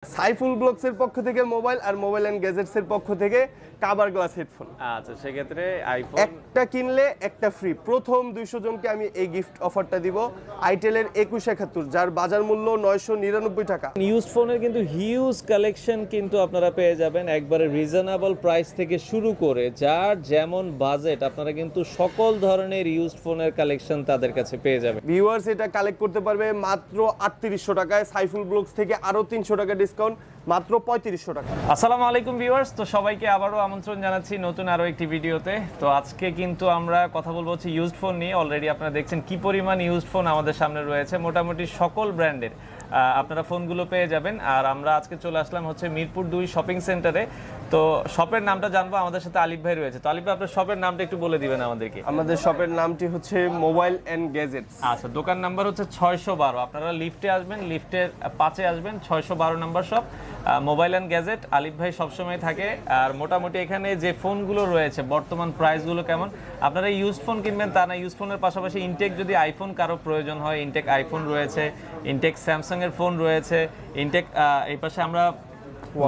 সাইফুল ব্লগসের পক্ষ থেকে মোবাইল আর মোবাইল এন্ড গ্যাজেটসের পক্ষ থেকে কাভার গ্লাস হেডফোন। আচ্ছা, সেক্ষেত্রে আইফোন একটা কিনলে একটা ফ্রি। প্রথম 200 জনকে আমি এই গিফট অফারটা দিব। আইটেলের 2171, যার বাজার মূল্য 999 টাকা। ইউজড ফোনের কিন্তু হিউজ কালেকশন কিন্তু আপনারা পেয়ে যাবেন, একবারে রিজনেবল প্রাইস থেকে শুরু করে যার যেমন বাজেট আপনারা কিন্তু সকল ধরনের ইউজড ফোনের কালেকশন তাদের কাছে পেয়ে যাবেন। ভিউয়ার্স এটা কালেক্ট করতে পারবে মাত্র 3800 টাকায়। সাইফুল ব্লগস থেকে আরো 300 টাকা ডিসকাউন্ট, মাত্র 3500 টাকা। আসসালামু আলাইকুম ভিউয়ার্স, তো সবাইকে আবারও আমন্ত্রণ জানাচ্ছি নতুন আরো একটি ভিডিওতে। তো আজকে কিন্তু আমরা কথা বলবো হচ্ছে ইউজড ফোন নিয়ে। অলরেডি আপনারা দেখছেন কি পরিমাণ ইউজড ফোন আমাদের সামনে রয়েছে, মোটামুটি সকল ব্র্যান্ডের আপনারা ফোনগুলো পেয়ে যাবেন। আর আমরা আজকে চলে আসলাম হচ্ছে মিরপুর 2 শপিং সেন্টারে। তো শপের নামটা জানবো, আমাদের সাথে আলিফ ভাই রয়েছে। তো আলিফ ভাই, আপনার শপের নামটা একটু বলে দিবেন আমাদেরকে। আমাদের শপের নামটি হচ্ছে মোবাইল এন্ড গ্যাজেটস। আচ্ছা, দোকান নাম্বার হচ্ছে 612। আপনারা লিফটে আসবেন, লিফটের 5-এ আসবেন, 612 number shop, mobile and gadget. আলিফ ভাই সবসময় থাকে। আর মোটামুটি এখানে যে ফোনগুলো রয়েছে বর্তমান প্রাইসগুলো কেমন, আপনারা ইউজড ফোন কিনবেন তা না, ইউজ ফোনের পাশাপাশি ইনটেক যদি আইফোন কারো প্রয়োজন হয়, ইনটেক আইফোন রয়েছে, ইনটেক স্যামসাং এর ফোন রয়েছে, ইনটেক এই পাশে আমরা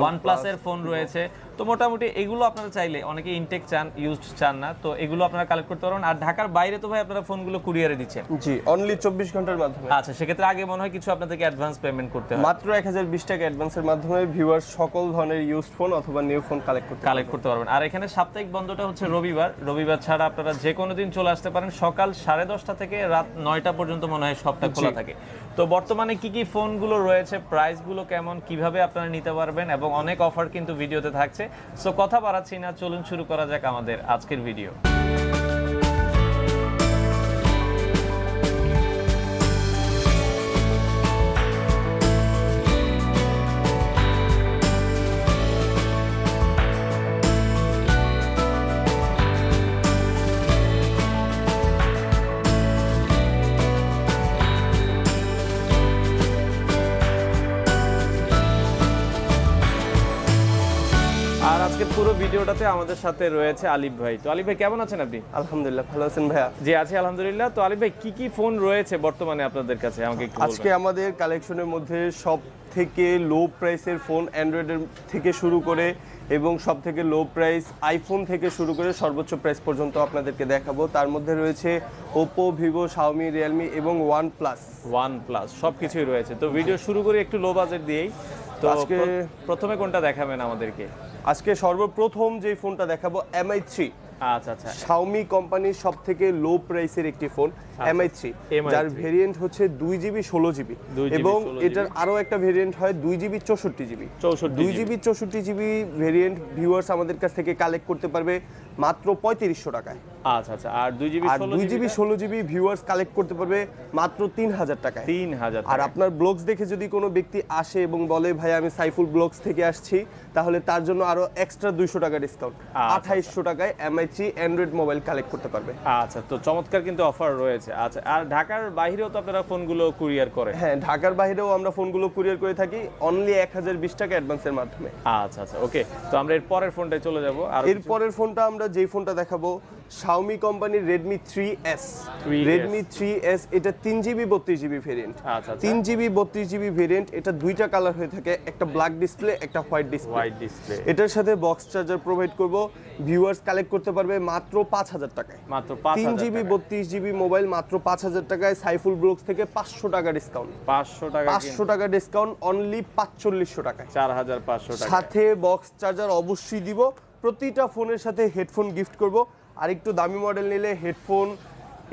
OnePlus এর ফোন রয়েছে। তো মোটামুটি এগুলো আপনারা চাইলে, অনেকে ইনটেক চান, ইউজড চান না, তো এগুলো আপনারা কালেক্ট করতে পারবেন। আর ঢাকার বাইরে তো ভাই আপনারা ফোনগুলো কুরিয়ারে দিচ্ছেন? জি, অনলি 24 ঘন্টার মাধ্যমে। আচ্ছা, সেক্ষেত্রে আগে মনে হয় কিছু আপনাদেরকে অ্যাডভান্স পেমেন্ট করতে হয়। মাত্র 1020 টাকা অ্যাডভান্সের মাধ্যমে ভিউয়ার্স সকল ধরনের ইউজড ফোন অথবা নিউ ফোন কালেক্ট করতে পারবেন। আর এখানে সাপ্তাহিক বন্ধটা হচ্ছে রবিবার। রবিবার ছাড়া আপনারা যে কোনো দিন চলে আসতে পারেন। সকাল 10:30 থেকে রাত 9টা পর্যন্ত মনে হয় সবটা খোলা থাকে। তো বর্তমানে কি কি ফোনগুলো রয়েছে, প্রাইসগুলো কেমন, কিভাবে আপনারা নিতে পারবেন, এবং অনেক অফার কিন্তু ভিডিওতে থাকছে। সো কথা বাড়াচ্ছি না, চলুন শুরু করা যাক আমাদের আজকের ভিডিও। আর আজকের পুরো ভিডিওটাতে আমাদের সাথে রয়েছে আলিফ ভাই। তো আলিফ ভাই, কেমন আছেন আপনি? আলহামদুলিল্লাহ, ভালো আছেন ভাইয়া? জি আছি আলহামদুলিল্লাহ। তো আলিফ ভাই, কি কি ফোন রয়েছে বর্তমানে আপনাদের কাছে আমাকে একটু বলবেন? আজকে আমাদের কালেকশনের মধ্যে সব থেকে লো প্রাইসের ফোন, অ্যান্ড্রয়েডের থেকে শুরু করে এবং সব থেকে লো প্রাইস আইফোন থেকে শুরু করে সর্বোচ্চ প্রাইস পর্যন্ত আপনাদেরকে দেখাবো। তার মধ্যে রয়েছে ওপো, ভিভো, শাওমি, রিয়েলমি এবং ওয়ানপ্লাস সবকিছুই রয়েছে। তো ভিডিও শুরু করি একটু লো বাজেট দিয়েই। তো আজকে প্রথমে কোনটা দেখাবেন আমাদেরকে? আজকে সর্বপ্রথম যে ফোনটা দেখাবো MI3। আচ্ছা, শাওমি কোম্পানির সব থেকে লো প্রাইসের একটি ফোন MI3, যার ভেরিয়েন্ট হচ্ছে 2GB 16GB, এবং এটার আরো একটা ভেরিয়েন্ট হয় 2GB 64GB। 2GB 64GB variant viewers আমাদের কাছ থেকে কালেক্ট করতে পারবে মাত্র 3500 টাকায়। আচ্ছা, আর 2GB 16GB ভিউয়ার্স কালেক্ট করতে পারবে মাত্র 3000 টাকায়। 3000। আর আপনার ব্লগস দেখে যদি কোনো ব্যক্তি আসে এবং বলে ভাই আমি সাইফুল ব্লগস থেকে আসছি, তাহলে তার জন্য আরো এক্সট্রা 200 টাকা ডিসকাউন্ট, 2800 টাকায় MI3 অ্যান্ড্রয়েড মোবাইল কালেক্ট করতে পারবে। আচ্ছা, তো চমৎকার কিন্তু অফার রয়েছে। আচ্ছা, আর ঢাকার বাইরেও তো আপনারা ফোনগুলো কুরিয়ার করেন? হ্যাঁ, ঢাকার বাইরেও আমরা ফোনগুলো কুরিয়ার করে থাকি অনলি 1020 টাকা অ্যাডভান্সের মাধ্যমে। আচ্ছা, ওকে। তো আমরা এর পরের ফোনটায় চলে যাব। আর এর পরের ফোনটা আমরা যেই ফোনটা দেখাবো, শাওমি কোম্পানির Redmi 3S। Redmi 3S এটা 3GB 32GB ভেরিয়েন্ট। আচ্ছা, 3GB 32GB ভেরিয়েন্ট। এটা দুইটা কালার হয়ে থাকে, একটা ব্ল্যাক ডিসপ্লে, একটা হোয়াইট ডিসপ্লে। এটার সাথে বক্স চার্জার প্রোভাইড করব। ভিউয়ার্স কালেক্ট করতে পারবে মাত্র 5000 টাকায়। মাত্র 5000। 3GB 32GB মোবাইল মাত্র 5000 টাকায়। সাইফুল ব্লগস থেকে 500 টাকা ডিসকাউন্ট। 500 টাকা ডিসকাউন্ট অনলি 4500 টাকায়। 4500 টাকা। সাথে বক্স চার্জার অবশ্যই দিব। প্রতিটা ফোনের সাথে হেডফোন গিফট করব, আর একটু দামি মডেল নিলে হেডফোন,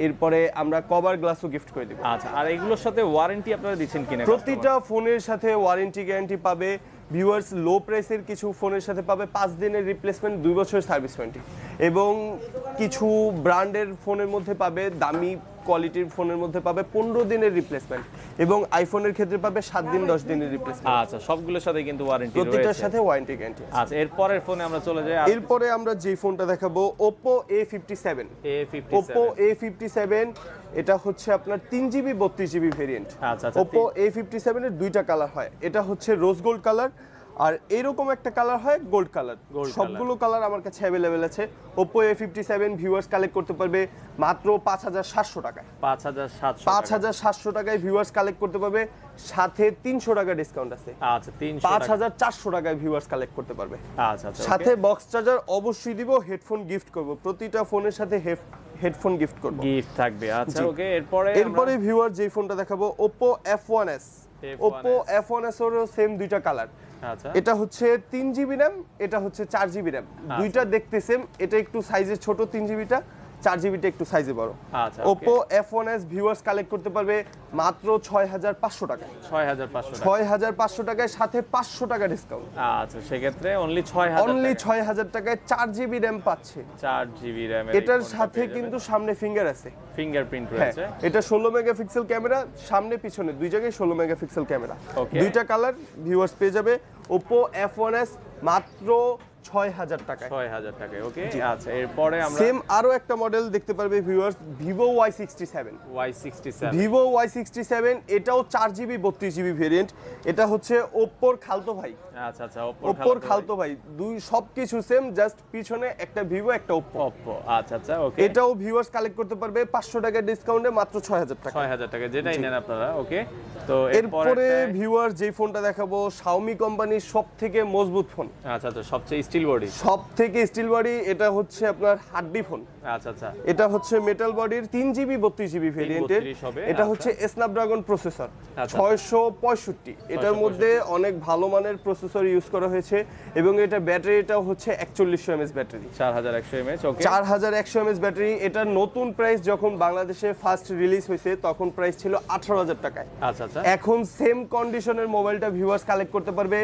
এরপরে আমরা কভার গ্লাসও গিফট করে দিব। আচ্ছা, আর এগুলোর সাথে ওয়ারেন্টি আপনারা দিচ্ছেন কিনা? প্রতিটা ফোনের সাথে ওয়ারেন্টি গ্যারান্টি পাবে। ভিউয়ার্স লো প্রাইসের কিছু ফোনের সাথে পাবে 5 দিনের রিপ্লেসমেন্ট, 2 বছরের সার্ভিস ওয়ারেন্টি, এবং কিছু ব্র্যান্ডের ফোনের মধ্যে পাবে, দামি কোয়ালিটির ফোনের মধ্যে পাবে 15 দিনের রিপ্লেসমেন্ট, এবং আইফোনের ক্ষেত্রে পাবে 7 দিন 10 দিনের রিপ্লেসমেন্ট। আচ্ছা, সবগুলোর সাথে কিন্তু ওয়ারেন্টি রয়েছে, প্রতিটার সাথে ওয়ারেন্টি গ্যারান্টি। আচ্ছা, এর পরের ফোনে আমরা চলে যাই। এরপরে আমরা যে ফোনটা দেখাবো Oppo A57। Oppo A57 এটা হচ্ছে আপনার 3GB 32GB ভেরিয়েন্ট। আচ্ছা, Oppo A57 এর দুইটা কালার হয়। এটা হচ্ছে রোজ গোল্ড কালার, আর এরকম একটা কালার হয় গোল্ড কালার। Gold সবগুলো কালার আমার কাছে অ্যাভেলেবেল আছে। Oppo A57 ভিউয়ার্স কালেক্ট করতে পারবে মাত্র 5700 টাকায়। 5700 5700 টাকায় ভিউয়ার্স কালেক্ট করতে পারবে, সাথে 300 টাকা ডিসকাউন্ট আছে। আচ্ছা 300 টাকা। 5400 টাকায় ভিউয়ার্স কালেক্ট করতে পারবে। আচ্ছা আচ্ছা সাথে বক্স চার্জার অবশ্যই দিব, হেডফোন গিফট করব, প্রতিটা ফোনের সাথে হেডফোন গিফট করব, গিফট থাকবে। আচ্ছা জি। ওকে, এরপরে এরপরে ভিউয়ার যে ফোনটা দেখাবো Oppo F1s। Oppo F1s এরও সেম দুইটা কালার। আচ্ছা এটা হচ্ছে 3GB RAM, এটা হচ্ছে 4GB RAM। দুইটা দেখতে সেম, এটা একটু সাইজে ছোট 3GBটা, 4GBটা একটু সাইজে বড়। আচ্ছা Oppo F1s ভিউয়ার্স কালেক্ট করতে পারবে মাত্র 6500 টাকায়। 6500 টাকা। 6500 টাকায় সাথে 500 টাকা ডিসকাউন্ট। আচ্ছা সেক্ষেত্রে অনলি 6000 অনলি টাকা। 6000 টাকায় 4GB RAM পাচ্ছে। 4GB RAM এটার সাথে কিন্তু সামনে ফিঙ্গার আছে। ফিঙ্গারপ্রিন্ট হ্যাঁ, রয়েছে। এটা 16 মেগাপিক্সেল ক্যামেরা, সামনে পিছনে দুই জায়গায় 16 মেগাপিক্সেল ক্যামেরা। Okay. দুইটা কালার ভিউয়ার্স পেয়ে যাবে Oppo F1s মাত্র 6000 টাকায়। 6000 টাকা। ওকে আচ্ছা, এরপরে আমরা সেম আরো একটা মডেল দেখতে পারবে viewers, Vivo Y67। Y67 Vivo Y67 এটাও 4GB 32GB ভেরিয়েন্ট। এটা হচ্ছে Oppo-র খালতো ভাই। আচ্ছা আচ্ছা, Oppo-র খালতো ভাই, দুই সবকিছু সেম, জাস্ট পিছনে একটা Vivo একটা Oppo। Oppo আচ্ছা আচ্ছা ওকে। এটাও ভিউয়ার্স কালেক্ট করতে পারবে 500 টাকা ডিসকাউন্টে মাত্র 6000 টাকা। 6000 টাকা, যেটাই নেন আপনারা। ওকে, তো এরপরে ভিউয়ার যে ফোনটা দেখাবো Xiaomi কোম্পানির সবথেকে মজবুত ফোন, আচ্ছা আচ্ছা, সবচেয়ে স্টিল বডি। সবথেকে স্টিল বডি। এটা হচ্ছে আপনার হাড্ডি ফোন। আচ্ছা আচ্ছা, এটা হচ্ছে মেটাল বডির 3GB 32GB ভেরিয়েন্টের। 32 হবে, এটা আচ্ছা। হচ্ছে স্ন্যাপড্রাগন প্রসেসর আচ্ছা। 665। এটার মধ্যে অনেক ভালো মানের প্রসেসর ইউজ করা হয়েছে এবং এটা ব্যাটারিটাও হচ্ছে 4100 mAh ব্যাটারি। 4100 mAh। ওকে, 4100 mAh ব্যাটারি। এটার নতুন প্রাইস যখন বাংলাদেশে ফার্স্ট রিলিজ হয়েছে তখন প্রাইস ছিল 18000 টাকায়। আচ্ছা আচ্ছা, এখন সেম কন্ডিশনের মোবাইলটা ভিউয়ার্স কালেক্ট করতে পারবে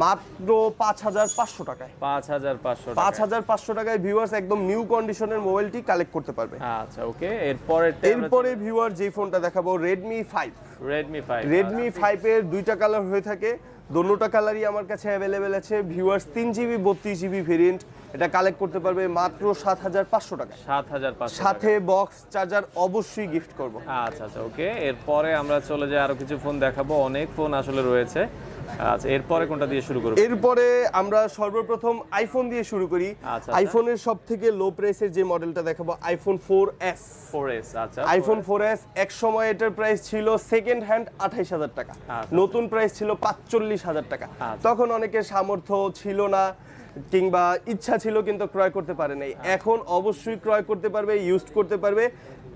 মাত্র 5500 টাকায়। 5500 টাকা। 5500 টাকায় ভিউয়ার্স একদম নিউ কন্ডিশনের মোবাইলটি কালেক্ট করতে পারবে। আচ্ছা ওকে, এরপরে ভিউয়ার যে ফোনটা দেখাবো Redmi 5। Redmi 5। Redmi 5 এর দুইটা কালার হয়ে থাকে, দোনোটা কালারই আমার কাছে অ্যাভেলেবেল আছে। ভিউয়ার্স 3GB 32GB ভেরিয়েন্ট, এটা কালেক্ট করতে পারবে মাত্র 7500 টাকায়। 7500 সাথে বক্স চার্জার অবশ্যই গিফট করব। আচ্ছা আচ্ছা ওকে, এরপরে আমরা চলে যাই, আরো কিছু ফোন দেখাবো। অনেক ফোন আসলে রয়েছে। আচ্ছা, এরপরে কোনটা দিয়ে শুরু করব? এরপরে আমরা সর্বপ্রথম আইফোন দিয়ে শুরু করি। আচ্ছা। আইফোনের সবথেকে লো প্রাইসের যে মডেলটা দেখাবো iPhone 4S। 4S। আচ্ছা, iPhone 4S এক সময় এটার প্রাইস ছিল সেকেন্ড হ্যান্ড 28000 টাকা, আচ্ছা। নতুন প্রাইস ছিল 45000 টাকা। আচ্ছা। তখন অনেকের সামর্থ্য ছিল না কিংবা ইচ্ছা ছিল কিন্তু ক্রয় করতে পারে নাই। এখন অবশ্যই ক্রয় করতে পারবে, ইউজ করতে পারবে,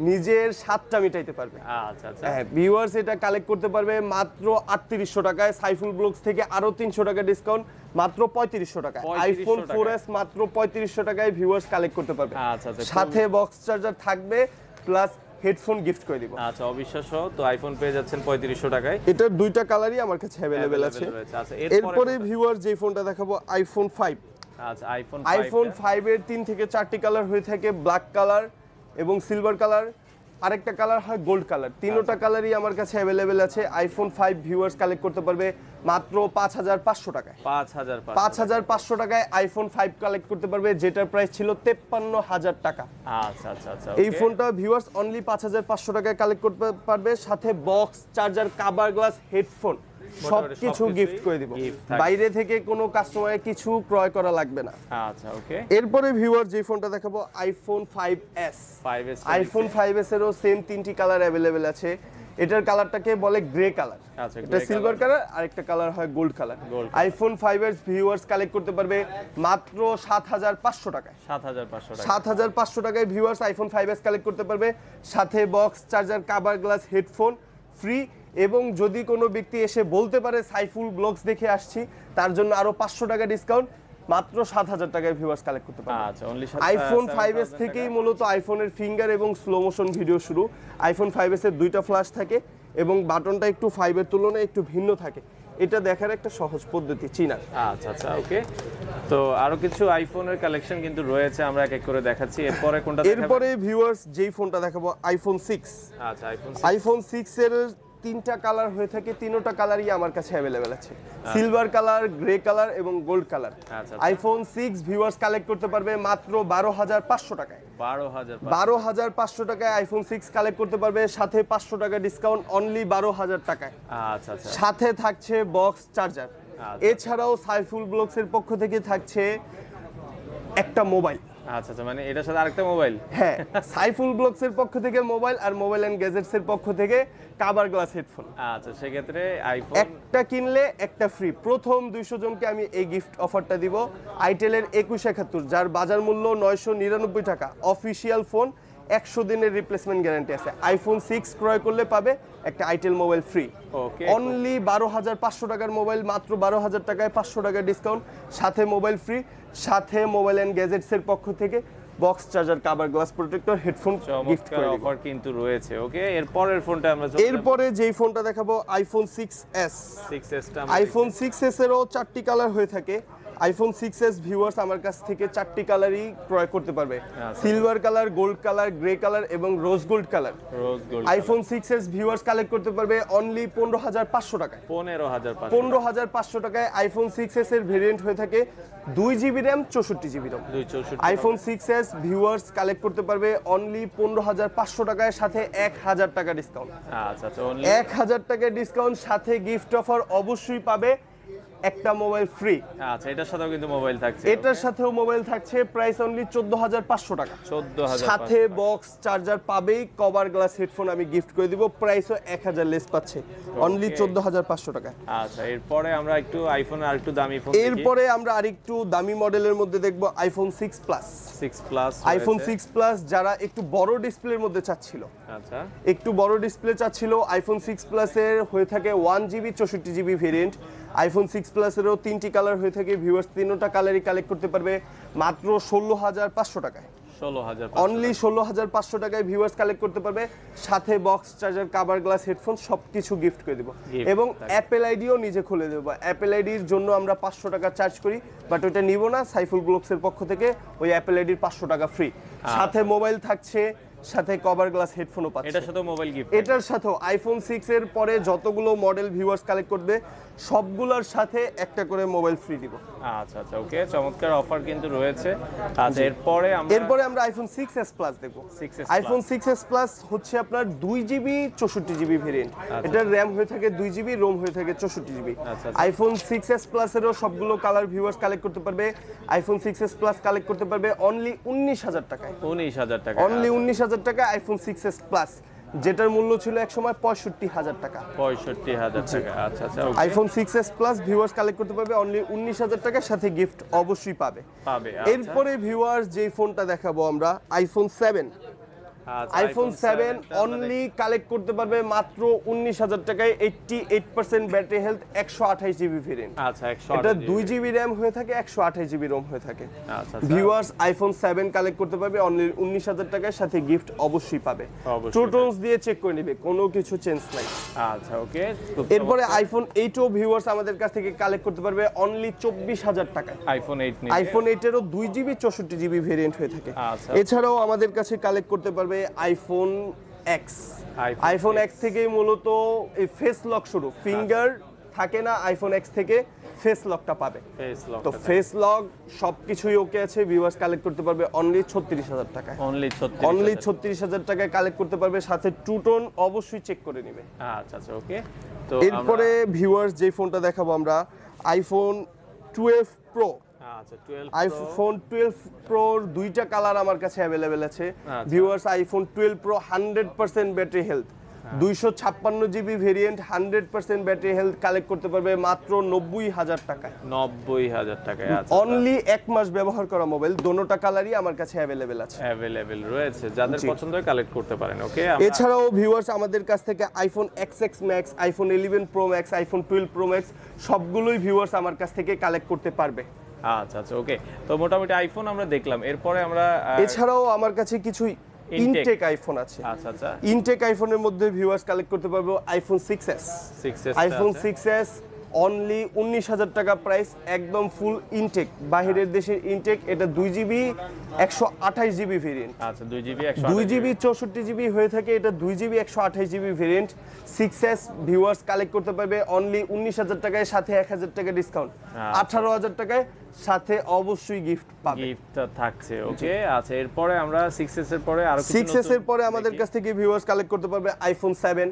নিজের স্বাদটা মিটাইতে পারবে। আচ্ছা আচ্ছা, হ্যাঁ, ভিউয়ার্স এটা কালেক্ট করতে পারবে মাত্র 3800 টাকায়। সাইফুল ব্লগস থেকে আরো 300 টাকা ডিসকাউন্ট, মাত্র 3500 টাকা। 3500 আইফোন টাকায়। 4S মাত্র 3500 টাকায় ভিউয়ার্স কালেক্ট করতে পারবে। আচ্ছা আচ্ছা, সাথে বক্স চার্জার থাকবে, প্লাস হেডফোন গিফট করে দিব। আচ্ছা, অবিশ্বাস্য। তো আইফোন পেয়ে যাচ্ছেন 3500 টাকায়। এটার দুইটা কালারই আমার কাছে অ্যাভেলেবেল আছে। রয়েছে। আচ্ছা, এরপরে ভিউয়ার যে ফোনটা দেখাবো iPhone 5। আচ্ছা, আইফোন 5 এর 3 থেকে 4টি কালার হয়ে থাকে, ব্ল্যাক কালার এবং সিলভার কালার, আরেকটা কালার হয় গোল্ড কালার। তিনটা কালারই আমার কাছে অ্যাভেলেবেল আছে। iPhone 5 ভিউয়ার্স কালেক্ট করতে পারবে মাত্র 5500 টাকায়। 5500 টাকায় iPhone 5 কালেক্ট করতে পারবে, যেটার প্রাইস ছিল 53000 টাকা। আচ্ছা আচ্ছা আচ্ছা, এই ফোনটা ভিউয়ার্স অনলি 5500 টাকায় কালেক্ট করতে পারবে, সাথে box charger, cover glass, headphone সবকিছু গিফট করে দিব। বাইরে থেকে কোনো কাস্টমারের কিছু ক্রয় করা লাগবে না। আচ্ছা ওকে, এরপরে ভিউয়ার যে ফোনটা দেখাবো iPhone 5s। 5S। iPhone 5s এরও সেম 3টি কালার অ্যাভেলেবেল আছে। এটার কালারটাকে বলে গ্রে কালার, আচ্ছা, এটা সিলভার কালার, আরেকটা কালার হয় gold colour. iPhone 5s viewers collect করতে পারবে মাত্র 7500 টাকায়। 7500 টাকা। 7500 টাকায় ভিউয়ার্স iPhone 5s কালেক্ট করতে পারবে, সাথে box charger, cover glass, headphone free. এবং যদি কোনো ব্যক্তি এসে বলতে পারে সাইফুল ব্লগস দেখে আসছি, তার জন্য আরো 500 টাকা ডিসকাউন্ট, মাত্র 7000 টাকায় ভিউয়ার্স কালেক্ট করতে পারবে। আচ্ছা, অনলি iPhone 5s থেকেই মূলত আইফোনের ফিঙ্গার এবং স্লো মোশন ভিডিও শুরু। iPhone 5s এর দুইটা ফ্ল্যাশ থাকে এবং বাটনটা একটু 5 এর তুলনায় একটু ভিন্ন থাকে। এটা দেখার একটা সহজ পদ্ধতি চিনার। আচ্ছা আচ্ছা ওকে, তো আরো কিছু আইফোনের কালেকশন কিন্তু রয়েছে, আমরা এক এক করে দেখাচ্ছি। এরপরে কোনটা দেখাবো? এরপরে ভিউয়ার্স যেই ফোনটা দেখাবো iPhone 6। আচ্ছা, iPhone 6 এর 3টা কালার হয়ে থাকে, তিনটা কালারই আমার কাছে অ্যাভেলেবেল আছে, সিলভার কালার, গ্রে কালার এবং গোল্ড কালার। আচ্ছা। iPhone 6 ভিউয়ার্স কালেক্ট করতে পারবে মাত্র 12500 টাকায়। 12500 টাকায় iPhone 6 কালেক্ট করতে পারবে, সাথে 500 টাকা ডিসকাউন্ট, অনলি 12000 টাকায়। আচ্ছা আচ্ছা, সাথে থাকছে বক্স চার্জার। এছাড়াও সাইফুল ব্লগসের পক্ষ থেকে থাকছে একটা মোবাইল। আচ্ছা আচ্ছা, মানে এটার সাথে আরেকটা মোবাইল? হ্যাঁ, সাইফুল ব্লগসের পক্ষ থেকে মোবাইল আর মোবাইল এন্ড গ্যাজেটস এর পক্ষ থেকে কাভার গ্লাস হেডফোন। আচ্ছা, সেক্ষেত্রে আইফোন একটা কিনলে একটা ফ্রি। প্রথম 200 জনকে আমি এই গিফট অফারটা দিব। আইটেলের 2171, যার বাজার মূল্য 999 টাকা। অফিসিয়াল ফোন, 100 দিনের রিপ্লেসমেন্ট গ্যারান্টি আছে। আইফোন 6 ক্রয় করলে পাবে একটা আইটেল মোবাইল ফ্রি। ওকে, অনলি 12,500 টাকার মোবাইল, মাত্র 12,000 টাকায় 500 টাকা ডিসকাউন্ট, সাথে মোবাইল ফ্রি, সাথে মোবাইল এন্ড গ্যাজেটস এর পক্ষ থেকে box charger, cover glass protector, headphone gift করে দিব। অফার কিন্তু রয়েছে। ওকে, এরপরের ফোনটা আমরা এরপরে যেই ফোনটা দেখাবো আইফোন 6s। 6s টা আইফোন 6s এরও 4টি কালার হয়ে থাকে। আইফোন 6s ভিউয়ার্স আমার কাছ থেকে 4টি কালারই ক্রয় করতে পারবে। Silver colour, gold colour, grey colour এবং rose gold colour. Rose gold iPhone 6s viewers collect করতে পারবে অনলি 15,500 টাকায়। 15,500 টাকায় আইফোন 6s এর ভেরিয়েন্ট হয়ে থাকে 2GB র্যাম, 64GB রম। আইফোন 6s ভিউয়ার্স কালেক্ট করতে পারবে অনলি 15,500 টাকায়, সাথে 1,000 টাকা ডিসকাউন্ট। আচ্ছা আচ্ছা, 1,000 টাকা ডিসকাউন্ট, সাথে গিফট অফার অবশ্যই পাবে একটা মোবাইল ফ্রি। আচ্ছা, এটার সাথেও কিন্তু মোবাইল থাকছে? এটার সাথেও মোবাইল থাকছে, প্রাইস অনলি 14,500 টাকা। 14,500, সাথে বক্স চার্জার পাবেই, কভার গ্লাস হেডফোন আমি গিফট করে দিব, প্রাইসও 1,000 লেস পাচ্ছে, অনলি 14,500 টাকা। আচ্ছা, এরপরে আমরা একটু আইফোন আর একটু দামি ফোন এরপরে আমরা আরেকটু দামি মডেলের মধ্যে দেখব iPhone 6 plus. 6 plus, iPhone 6 plus যারা একটু বড় ডিসপ্লের মধ্যে চাচ্ছিল, আচ্ছা একটু বড় ডিসপ্লে চাচ্ছিল, আইফোন 6 প্লাসের হয়ে থাকে 1GB 64GB ভেরিয়েন্ট। আইফোন 6 প্লাসেরও 3টি কালার হয়ে থাকে। ভিউয়ার্স 3টা কালারই কালেক্ট করতে পারবে মাত্র 16,500 টাকায়। 16,000, অনলি 16,500 টাকায় ভিউয়ার্স কালেক্ট করতে পারবে, সাথে box charger, cover glass, headphone সবকিছু গিফট করে দেবো। এবং অ্যাপেল আইডিও নিজে খুলে দেবো। অ্যাপেল আইডির জন্য আমরা 500 টাকা চার্জ করি, বাট ওইটা নিব না। সাইফুল ব্লগসের পক্ষ থেকে ওই অ্যাপেল আইডির 500 টাকা ফ্রি, সাথে মোবাইল থাকছে, সাথে কভার গ্লাস হেডফোনও পাচ্ছে। এটার সাথে মোবাইল গিফট। এটার সাথে আইফোন 6 এর পরে যতগুলো মডেল ভিউয়ার্স কালেক্ট করবে সবগুলোর সাথে একটা করে মোবাইল ফ্রি দিব। আচ্ছা আচ্ছা, ওকে, চমৎকার অফার কিন্তু রয়েছে। আচ্ছা, এরপরে আমরা আইফোন 6s প্লাস দেখব। 6s আইফোন 6s প্লাস হচ্ছে আপনার 2GB 64GB ভেরিয়েন্ট। এটার র্যাম হয়ে থাকে 2GB, রোম হয়ে থাকে 64GB। আইফোন 6s প্লাস এরও সবগুলো কালার ভিউয়ার্স কালেক্ট করতে পারবে। আইফোন 6s প্লাস কালেক্ট করতে পারবে অনলি 19,000 টাকায়। 19,000 টাকা, অনলি 19,000 টাকা আইফোন 6s প্লাস, যেটার মূল্য ছিল এক সময় 65,000 টাকা। 65,000 টাকা। আচ্ছা আচ্ছা, iPhone 6s plus viewers collect করতে পারবে অনলি 19,000 টাকার, সাথে গিফট অবশ্যই পাবে। এরপরে ভিউয়ার্স যেই ফোনটা দেখাবো আমরা আইফোন 7। আইফোন 7 অনলি কালেক্ট করতে পারবে মাত্র 19,000 টাকায়। 88% ব্যাটারি হেলথ, 128GB ভেরিয়েন্ট। আচ্ছা, এটা 2GB র্যাম হয়ে থাকে, 128GB রোম হয়ে থাকে। আচ্ছা, ভিউয়ার্স আইফোন 7 কালেক্ট করতে পারবে অনলি 19,000 টাকায়, সাথে গিফট অবশ্যই পাবে। ট্রুটোনস দিয়ে চেক করে নেবে, কোনো কিছু চেঞ্জ নাই। আচ্ছা, ওকে। এরপরে আইফোন 8ও ভিউয়ার্স আমাদের কাছ থেকে কালেক্ট করতে পারবে অনলি 24,000 টাকায়। আইফোন 8 আইফোন 8 এরও 2GB 64GB ভেরিয়েন্ট হয়ে থাকে। আচ্ছা, এছাড়াও আমাদের কাছে কালেক্ট করতে পারবে আইফোন এক্স। আইফোন এক্স থেকে মূলত এই ফেস লক শুরু, ফিঙ্গার থাকে না, আইফোন এক্স থেকে ফেস লকটা পাবে। তো ফেস লক সবকিছুই ওকে আছে। ভিউয়ার্স কালেক্ট করতে পারবে অনলি 36,000 টাকায়। অনলি 36,000 টাকায় কালেক্ট করতে পারবে, সাথে টু টোন অবশ্যই চেক করে নেবে। আচ্ছা আচ্ছা, ওকে। তো এরপরে ভিউয়ার্স যে ফোনটা দেখাবো আমরা আইফোন 12 প্রো। আচ্ছা, 12 আইফোন 12 প্রোর 2টা কালার আমার কাছে অ্যাভেলেবেল আছে। Viewers iPhone 12 pro 100% battery health, 256GB variant, 100% battery health collect করতে পারবে মাত্র 90,000 টাকায়। 90,000 টাকায়। আচ্ছা, অনলি 1 মাস ব্যবহার করা মোবাইল, দোনোটা কালারই আমার কাছে অ্যাভেলেবেল আছে। অ্যাভেলেবেল রয়েছে, যাদের পছন্দ হয় কালেক্ট করতে পারেন। ওকে, এছাড়াও ভিউয়ার্স আমাদের কাছ থেকে iPhone XX max, iPhone 11 pro max, iPhone 12 pro max সবগুলোই ভিউয়ার্স আমার কাছ থেকে কালেক্ট করতে পারবে। আচ্ছা আচ্ছা, ওকে। তো মোটামুটি আইফোন আমরা দেখলাম, এরপরে আমরা এছাড়াও আমার কাছে কিছু ইনটেক আইফোন আছে। আচ্ছা আচ্ছা, ইনটেক আইফোনের মধ্যে ভিউয়ার্স কালেক্ট করতে পারবো iPhone 6s। IPhone 6s only 19,000 টাকা প্রাইস, একদম ফুল ইনটেক, বাহিরের দেশের ইনটেক। এটা 2GB 128GB ভেরিয়েন্ট। আচ্ছা, 2GB 64GB হয়ে থাকে, এটা 2GB 128GB variant. 6s viewers collect করতে পারবে অনলি 19,000 টাকায়, সাথে 1,000 টাকা ডিসকাউন্ট, 18,000 টাকায়, সাথে অবশ্যই গিফট পাবে। গিফট থাকছে। ওকে, আচ্ছা, এরপরে আমরা 6s এর পরে আরো 6s এর পরে আমাদের কাছ থেকে ভিউয়ার্স কালেক্ট করতে পারবে আইফোন 7।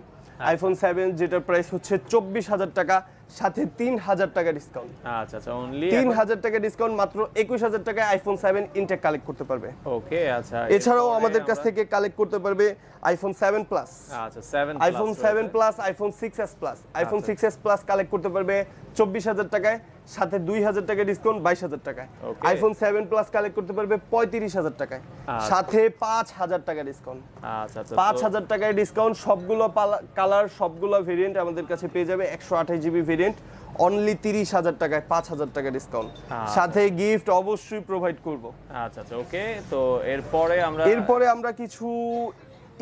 আইফোন 7 যেটার প্রাইস হচ্ছে 24,000 টাকা, সাথে 3000 টাকা ডিসকাউন্ট। আচ্ছা আচ্ছা, অনলি 3000 টাকা ডিসকাউন্ট, মাত্র 21000 টাকায় আইফোন 7 ইনটেক কালেক্ট করতে পারবে। ওকে আচ্ছা, এছাড়াও আমাদের কাছ থেকে কালেক্ট করতে পারবে আইফোন 7 প্লাস, আচ্ছা 7 iPhone 7 plus, iPhone 6s plus. IPhone 6s plus collect করতে পারবে 24000 টাকায়, সাথে 2000 টাকা ডিসকাউন্ট 22000 টাকায়। আইফোন 7 প্লাস কালেক্ট করতে পারবে 35000 টাকায়, সাথে 5000 টাকা ডিসকাউন্ট। আচ্ছা আচ্ছা, 5000 টাকায় ডিসকাউন্ট। সবগুলো কালার, সবগুলো ভেরিয়েন্ট আমাদের কাছে পেয়ে যাবে। 128 জিবি ভেরিয়েন্ট অনলি 30000 টাকায়, 5000 টাকা ডিসকাউন্ট, সাথে গিফট অবশ্যই প্রোভাইড করব। আচ্ছা আচ্ছা ওকে। তো এরপরে আমরা কিছু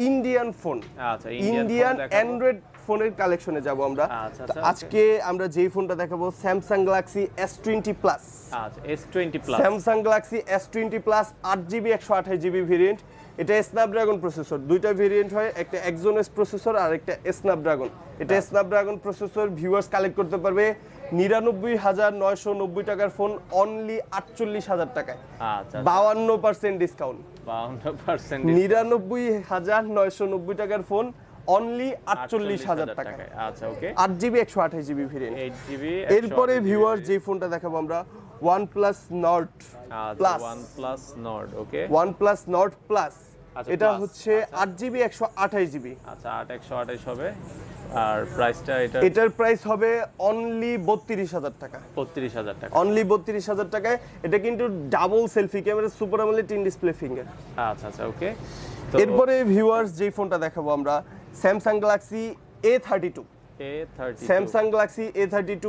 ইন্ডিয়ান ফোন, আচ্ছা ইন্ডিয়ান অ্যান্ড্রয়েড ফোনের কালেকশনে যাব আমরা। তো আজকে আমরা যেই ফোনটা দেখাবো স্যামসাং গ্যালাক্সি S20 প্লাস। আচ্ছা S20 plus, Samsung Galaxy S20 plus 8GB 128 GB variant. এটা স্ন্যাপড্রাগন প্রসেসর, দুইটা ভেরিয়েন্ট হয়, একটা এক্সোনোস প্রসেসর আর একটা স্ন্যাপড্রাগন। এটা স্ন্যাপড্রাগন প্রসেসর ভিউয়ার্স কালেক্ট করতে পারবে 99990 টাকার ফোন অনলি 48000 টাকায়। আচ্ছা 52% ডিসকাউন্ট, 52% 99990 টাকার ফোন অনলি 48000 টাকায়। আচ্ছা ওকে, 8GB 128 জিবি ভেরিয়েন্ট। 8GB। এরপরে ভিউয়ার যে ফোনটা দেখাবো আমরা OnePlus Nord Plus। OnePlus Nord ওকে, OnePlus Nord Plus, আচ্ছা, এটা plus, হচ্ছে 8GB 128 জিবি। আচ্ছা 8128 হবে। আর প্রাইসটা এটার প্রাইস হবে অনলি 32000 টাকা। 32000 টাকা, অনলি 32000 টাকায়। এটা কিন্তু double selfie camera, super AMOLED in display finger. আচ্ছা আচ্ছা ওকে। এরপরে ভিউয়ার্স যে ফোনটা দেখাবো আমরা Samsung Galaxy A32। Samsung Galaxy A32,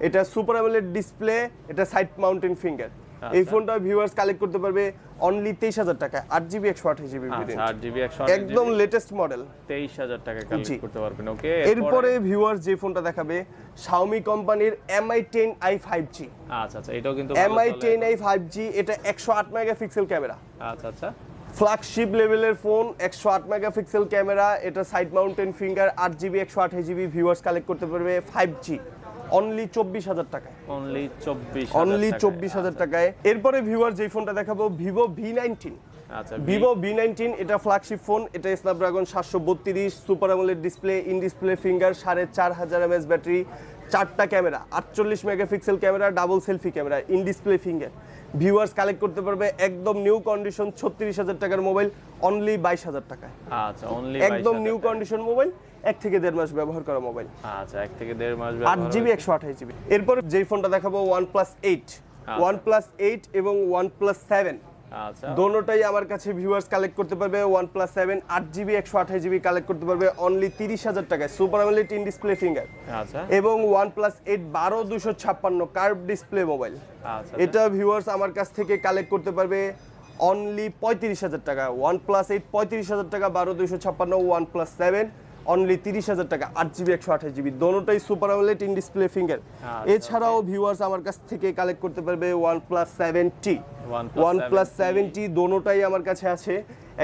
এটা সুপার অ্যামোলেড ডিসপ্লে, এটা সাইড মাউন্টেন ফিঙ্গার। এই ফোনটা ভিউয়ার্স কালেক্ট করতে পারবে অনলি 23000 টাকা, 8GB 128 জিবি ভেরিয়েন্ট। 8GB 128 একদম লেটেস্ট মডেল, 23000 টাকা কালেক্ট করতে পারবেন ওকে। এরপরে ভিউয়ার্স যে ফোনটা দেখাবে Xiaomi কোম্পানির Mi 10i 5G। আচ্ছা আচ্ছা, এটাও কিন্তু Mi 10i 5G, এটা 108 মেগাপিক্সেল ক্যামেরা। আচ্ছা আচ্ছা, ফ্ল্যাগশিপ লেভেলের ফোন, 108 মেগাপিক্সেল ক্যামেরা, এটা side mountain finger, 8GB 128 GB viewers collect করতে পারবে 5G অনলি 24000 টাকায়। অনলি 24000 টাকায়। এরপরে ভিউয়ার যেই ফোনটা দেখাবো Vivo V19। আচ্ছা Vivo V19, এটা ফ্ল্যাগশিপ ফোন, এটা Snapdragon 732, super AMOLED display, in display finger, 4500 mAh battery, 4টা camera, 48 megapixel camera, double selfie camera, in display finger. Viewers collect করতে পারবে একদম নিউ কন্ডিশন 36000 টাকার মোবাইল অনলি 22000 টাকায়। আচ্ছা অনলি একদম নিউ কন্ডিশন মোবাইল, 1 থেকে 1.5 মাস ব্যবহার করা মোবাইল। আচ্ছা 1 থেকে 1.5 মাস ব্যবহার, 8GB 128 জিবি। এরপর যেই ফোনটা দেখাবো OnePlus 8। OnePlus 8 এবং OnePlus 7 আচ্ছা দোনোটাই আমার কাছে ভিউয়ার্স কালেক্ট করতে পারবে। OnePlus 7 8GB 128 জিবি কালেক্ট করতে পারবে অনলি 30000 টাকায়, super AMOLED in display finger. আচ্ছা, এবং OnePlus 8 12256 কার্ভ ডিসপ্লে মোবাইল। আচ্ছা এটা ভিউয়ার্স আমার কাছ থেকে কালেক্ট করতে পারবে অনলি 35000 টাকা। OnePlus 8 35000 টাকা, 12256। OnePlus 7 অনলি 30000 টাকা, 8GB 128 জিবি, দোনোটাই super AMOLED in display finger. এছাড়াও ভিউয়ার্স আমার কাছ থেকে কালেক্ট করতে পারবে OnePlus 7T। OnePlus 7T দোনোটাই আমার কাছে আছে।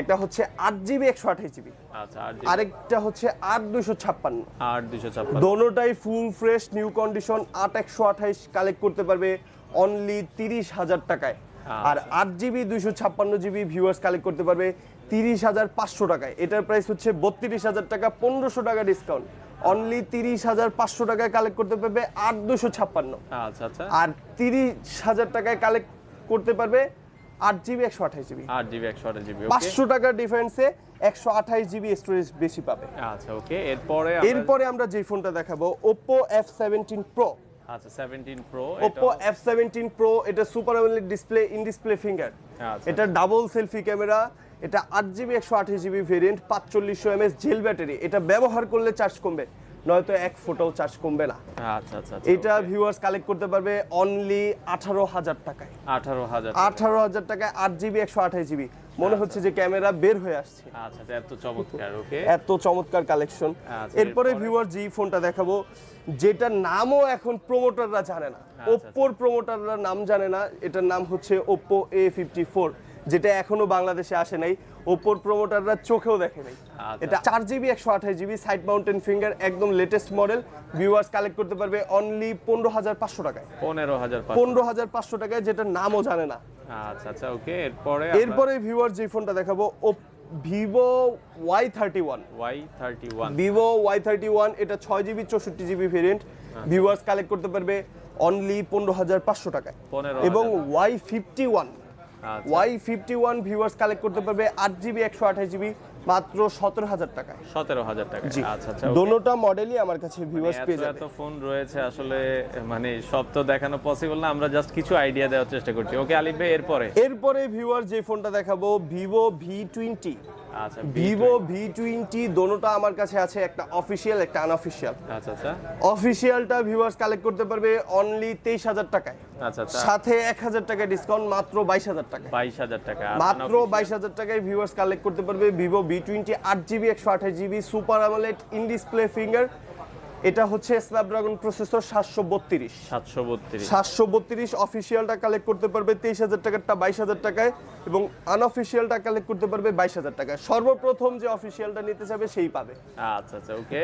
একটা হচ্ছে 8GB 128 জিবি, আচ্ছা আরেকটা হচ্ছে 8256। 8256 দোনোটাই full fresh new condition, 8128 collect করতে পারবে অনলি 30000 টাকায়। আর 8GB 256 জিবি ভিউয়ার্স কালেক্ট করতে পারবে 30500 টাকায়। এটার প্রাইস হচ্ছে 32000 টাকা, 1500 টাকা ডিসকাউন্ট, অনলি 30500 টাকায় কালেক্ট করতে পারবে 8256। আচ্ছা আচ্ছা, আর 30000 টাকায় কালেক্ট করতে পারবে 8GB 128 জিবি। 8GB 128 জিবি, 500 টাকার ডিফারেন্সে 128 জিবি স্টোরেজ বেশি পাবে। আচ্ছা ওকে। এরপরে আমরা যে ফোনটা দেখাবো Oppo F17 Pro। আচ্ছা 17 Pro, Oppo F17 Pro, এটা super AMOLED display, in display finger. এটা ডাবল সেলফি ক্যামেরা, এটা 8GB 128 GB variant, 4500 mAh jail battery. এটা ব্যবহার করলে চার্জ কমবে, নয়তো 1 ফুটও চার্জ কমবে না। আচ্ছা আচ্ছা, এটা ভিউয়ার্স কালেক্ট করতে পারবে অনলি 18000 টাকায়। 18000 টাকায় 8GB 128 জিবি। মনে হচ্ছে যে ক্যামেরা বের হয়ে আসছে। আচ্ছা এত চমৎকার ওকে, এত চমৎকার কালেকশন। এরপরে ভিউয়ার যে ফোনটা দেখাবো, যেটা নামও এখন প্রমোটাররা জানে না, ওপ্পোর প্রমোটাররা নাম জানে না, এটার নাম হচ্ছে Oppo A54, যেটা এখনো বাংলাদেশে আসে নাই, ওপ্পোর প্রমোটাররা চোখেও দেখে নাই। এটা 4GB 128 GB, side mountain finger, একদম লেটেস্ট মডেল। ভিউয়ার্স কালেক্ট করতে পারবে অনলি 15500 টাকায়। 15500 টাকায়, যেটা নামও জানে না। আচ্ছা আচ্ছা ওকে। এরপরে ভিউয়ার যে ফোনটা দেখাবো Vivo Y31। Y31 Vivo Y31 এটা 6GB 64GB variant, viewers collect করতে পারবে অনলি 15,500 টাকায়। 15,000 এবং Y51 আচ্ছা Y51 ভিউয়ার্স কালেক্ট করতে পারবে 8GB 128GB মাত্র 17,000 টাকায়। 17,000 টাকা। জি আচ্ছা আচ্ছা দোনোটা মডেলই আমার কাছে ভিউয়ার্স পেয়ে যাবে। এত ফোন রয়েছে আসলে, মানে সব তো দেখানো পসিবল না, আমরা জাস্ট কিছু আইডিয়া দেওয়ার চেষ্টা করছি। ওকে আলিফ ভাই, এরপরে ভিউয়ার যে ফোনটা দেখাবো ভিভো V20। আচ্ছা ভিভো V20 দোনোটা আমার কাছে আছে, একটা অফিসিয়াল একটা আনঅফিসিয়াল। আচ্ছা আচ্ছা অফিসিয়ালটা ভিউয়ার্স কালেক্ট করতে পারবে অনলি 23,000 টাকায়, আচ্ছা আচ্ছা সাথে 1,000 টাকা ডিসকাউন্ট মাত্র 22,000 টাকায়। 22,000 টাকা মাত্র 22,000 টাকায় ভিউয়ার্স কালেক্ট করতে পারবে Vivo V20 8GB 128GB super AMOLED in display finger. এটা হচ্ছে স্ন্যাপড্রাগন প্রসেসর 732 অফিসিয়ালটা কালেক্ট করতে পারবে 23,000 টাকারটা 22,000 টাকায়, এবং আনঅফিসিয়ালটা কালেক্ট করতে পারবে 22,000 টাকায়। সর্বপ্রথম যে অফিসিয়ালটা নিতে চাবে সেই পাবে। আচ্ছা আচ্ছা ওকে,